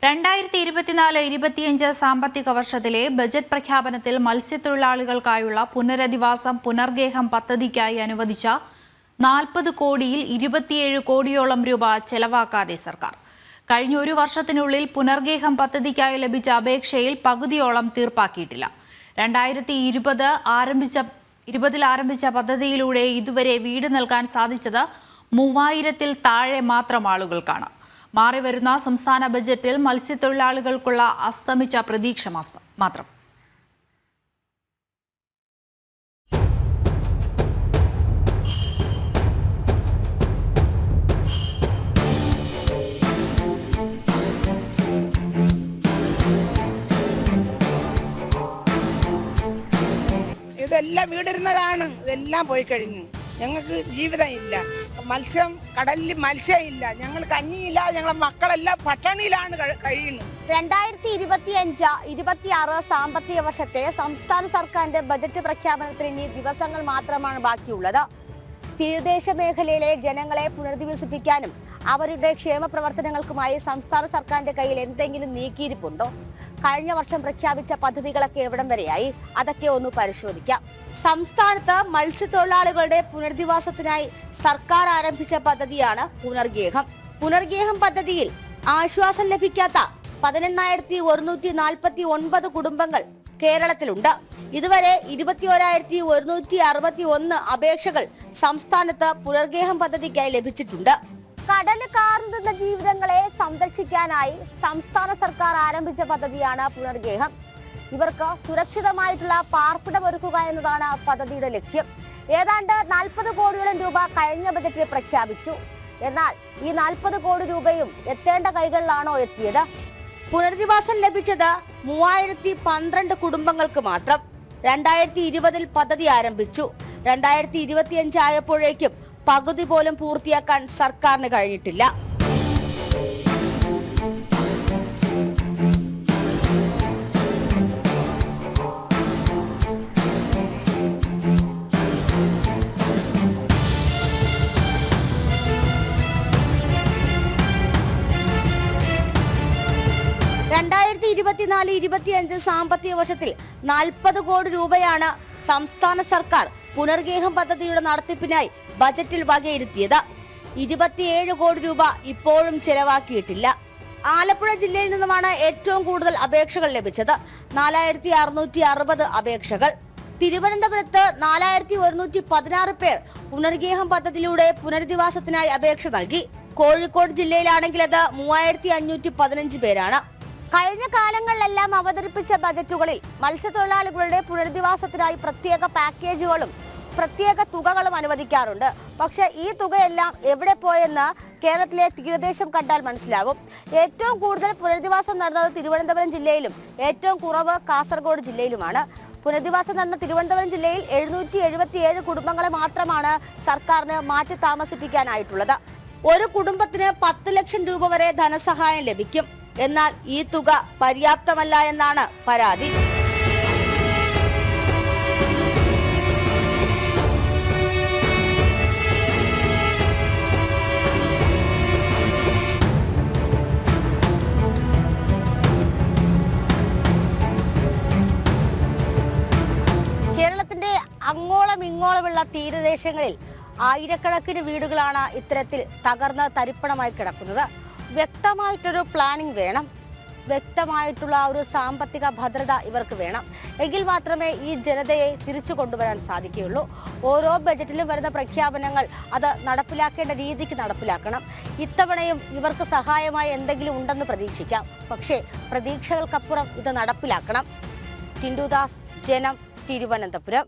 2024-25 സാമ്പത്തിക വർഷത്തിലെ ബജറ്റ് പ്രഖ്യാപനത്തിൽ മത്സ്യത്തൊഴിലാളികൾക്കായുള്ള പുനരധിവാസം പുനർഗേഹം പദ്ധതിക്കായി അനുവദിച്ച 40 കോടിയിൽ 27 കോടിയോളം രൂപ ചെലവാക്കാതെ സർക്കാർ. കഴിഞ്ഞ ഒരു വർഷത്തിനുള്ളിൽ പുനർഗേഹം പദ്ധതിക്കായി ലഭിച്ച അപേക്ഷയിൽ പകുതിയോളം തീർപ്പാക്കിയിട്ടില്ല. 2020 ആരംഭിച്ച പദ്ധതിയിലൂടെ ഇതുവരെ വീട് നൽകാൻ സാധിച്ചത് 3000-ൽ താഴെ മാത്രം ആളുകൾക്കാണ്. മാറിവരുന്ന സംസ്ഥാന ബജറ്റിൽ മത്സ്യത്തൊഴിലാളികൾക്കുള്ള അസ്തമിച്ച പ്രതീക്ഷ മാത്രം. ഇതെല്ലാം വീടിരുന്നതാണ്, ഇതെല്ലാം പോയി കഴിഞ്ഞു. ഞങ്ങൾക്ക് ജീവിതം ഇല്ല, മത്സ്യം കടലിൽ മത്സ്യം ഇല്ല, ഞങ്ങൾ കഞ്ഞിയില്ല, ഞങ്ങളെ മക്കളെല്ലാം പട്ടിണിയിലാണ് കഴിയുന്നത്. 2025-26 സാമ്പത്തിക വർഷത്തെ സംസ്ഥാന സർക്കാരിന്റെ ബജറ്റ് പ്രഖ്യാപനത്തിന് ഇനി ദിവസങ്ങൾ മാത്രമാണ് ബാക്കിയുള്ളത്. തീരദേശ മേഖലയിലെ ജനങ്ങളെ പുനരധിവസിപ്പിക്കാനും അവരുടെ ക്ഷേമ പ്രവർത്തനങ്ങൾക്കുമായി സംസ്ഥാന സർക്കാരിന്റെ കയ്യിൽ എന്തെങ്കിലും നീക്കിയിരിപ്പുണ്ടോ? കഴിഞ്ഞ വർഷം പ്രഖ്യാപിച്ച പദ്ധതികളൊക്കെ എവിടം വരെയായി? അതൊക്കെ ഒന്ന് പരിശോധിക്കാം. സംസ്ഥാനത്ത് മത്സ്യത്തൊഴിലാളികളുടെ പുനരധിവാസത്തിനായി സർക്കാർ ആരംഭിച്ച പദ്ധതിയാണ് പുനർഗേഹം. പുനർഗേഹം പദ്ധതിയിൽ ആശ്വാസം ലഭിക്കാത്ത 11,149 കുടുംബങ്ങൾ കേരളത്തിലുണ്ട്. ഇതുവരെ 21,161 അപേക്ഷകൾ സംസ്ഥാനത്ത് പുനർഗേഹം പദ്ധതിക്കായി ലഭിച്ചിട്ടുണ്ട്. കടല് കാർന്നുന്ന ജീവിതങ്ങളെ സംരക്ഷിക്കാനായി സംസ്ഥാന സർക്കാർ ആരംഭിച്ച പദ്ധതിയാണ് പുനർഗേഹം. ഇവർക്ക് സുരക്ഷിതമായിട്ടുള്ള പാർപ്പിടം ഒരുക്കുക എന്നതാണ് പദ്ധതിയുടെ ലക്ഷ്യം. ഏതാണ്ട് 40 കോടിയോളം രൂപ കഴിഞ്ഞ ബജറ്റിൽ പ്രഖ്യാപിച്ചു. എന്നാൽ ഈ 40 കോടി രൂപയും എത്തേണ്ട കൈകളിലാണോ എത്തിയത്? പുനരധിവാസം ലഭിച്ചത് 3012 കുടുംബങ്ങൾക്ക് മാത്രം. 2020-ൽ പദ്ധതി ആരംഭിച്ചു. 2025 ആയപ്പോഴേക്കും പകുതി പോലും പൂർത്തിയാക്കാൻ സർക്കാരിന് കഴിഞ്ഞിട്ടില്ല. സാമ്പത്തിക വർഷത്തിൽ 40 കോടി രൂപയാണ് സംസ്ഥാന സർക്കാർ പുനർഗേഹം പദ്ധതിയുടെ നടത്തിപ്പിനായി ബജറ്റിൽ വകയിരുത്തിയത്. 27 കോടി രൂപ ഇപ്പോഴും ചെലവാക്കിയിട്ടില്ല. ആലപ്പുഴ ജില്ലയിൽ നിന്നുമാണ് ഏറ്റവും കൂടുതൽ അപേക്ഷകൾ ലഭിച്ചത്, 4660 അപേക്ഷകൾ. തിരുവനന്തപുരത്ത് 4116 പേർ പുനർഗേഹം പദ്ധതിയിലൂടെ പുനരധിവാസത്തിനായി അപേക്ഷ നൽകി. കോഴിക്കോട് ജില്ലയിലാണെങ്കിൽ അത് 3515 പേരാണ്. കഴിഞ്ഞ കാലങ്ങളിലെല്ലാം അവതരിപ്പിച്ച ബജറ്റുകളിൽ മത്സ്യത്തൊഴിലാളികളുടെ പുനരധിവാസത്തിനായി പ്രത്യേക പാക്കേജുകളും പ്രത്യേക തുകകളും അനുവദിക്കാറുണ്ട്. പക്ഷെ ഈ തുകയെല്ലാം എവിടെ പോയെന്ന് കേരളത്തിലെ തീരദേശം കണ്ടാൽ മനസ്സിലാവും. ഏറ്റവും കൂടുതൽ പുനരധിവാസം നടന്നത് തിരുവനന്തപുരം ജില്ലയിലും ഏറ്റവും കുറവ് കാസർഗോഡ് ജില്ലയിലുമാണ്. പുനരധിവാസം നടന്ന തിരുവനന്തപുരം ജില്ലയിൽ 777 കുടുംബങ്ങളെ മാത്രമാണ് സർക്കാരിന് മാറ്റി താമസിപ്പിക്കാനായിട്ടുള്ളത്. ഒരു കുടുംബത്തിന് 10 ലക്ഷം രൂപ വരെ ധനസഹായം ലഭിക്കും. എന്നാൽ ഈ തുക പര്യാപ്തമല്ല എന്നാണ് പരാതി. കേരളത്തിന്റെ അങ്ങോളം ഇങ്ങോളമുള്ള തീരദേശങ്ങളിൽ ആയിരക്കണക്കിന് വീടുകളാണ് ഇത്തരത്തിൽ തകർന്ന് തരിപ്പണമായി കിടക്കുന്നത്. വ്യക്തമായിട്ടൊരു പ്ലാനിംഗ് വേണം, വ്യക്തമായിട്ടുള്ള ഒരു സാമ്പത്തിക ഭദ്രത ഇവർക്ക് വേണം. എങ്കിൽ മാത്രമേ ഈ ജനതയെ തിരിച്ചു കൊണ്ടുവരാൻ സാധിക്കുകയുള്ളൂ. ഓരോ ബജറ്റിലും വരുന്ന പ്രഖ്യാപനങ്ങൾ അത് നടപ്പിലാക്കേണ്ട രീതിക്ക് നടപ്പിലാക്കണം. ഇത്തവണയും ഇവർക്ക് സഹായമായി എന്തെങ്കിലും ഉണ്ടെന്ന് പ്രതീക്ഷിക്കാം. പക്ഷേ പ്രതീക്ഷകൾക്കപ്പുറം ഇത് നടപ്പിലാക്കണം. ടിൻഡു ദാസ്, ജനം, തിരുവനന്തപുരം.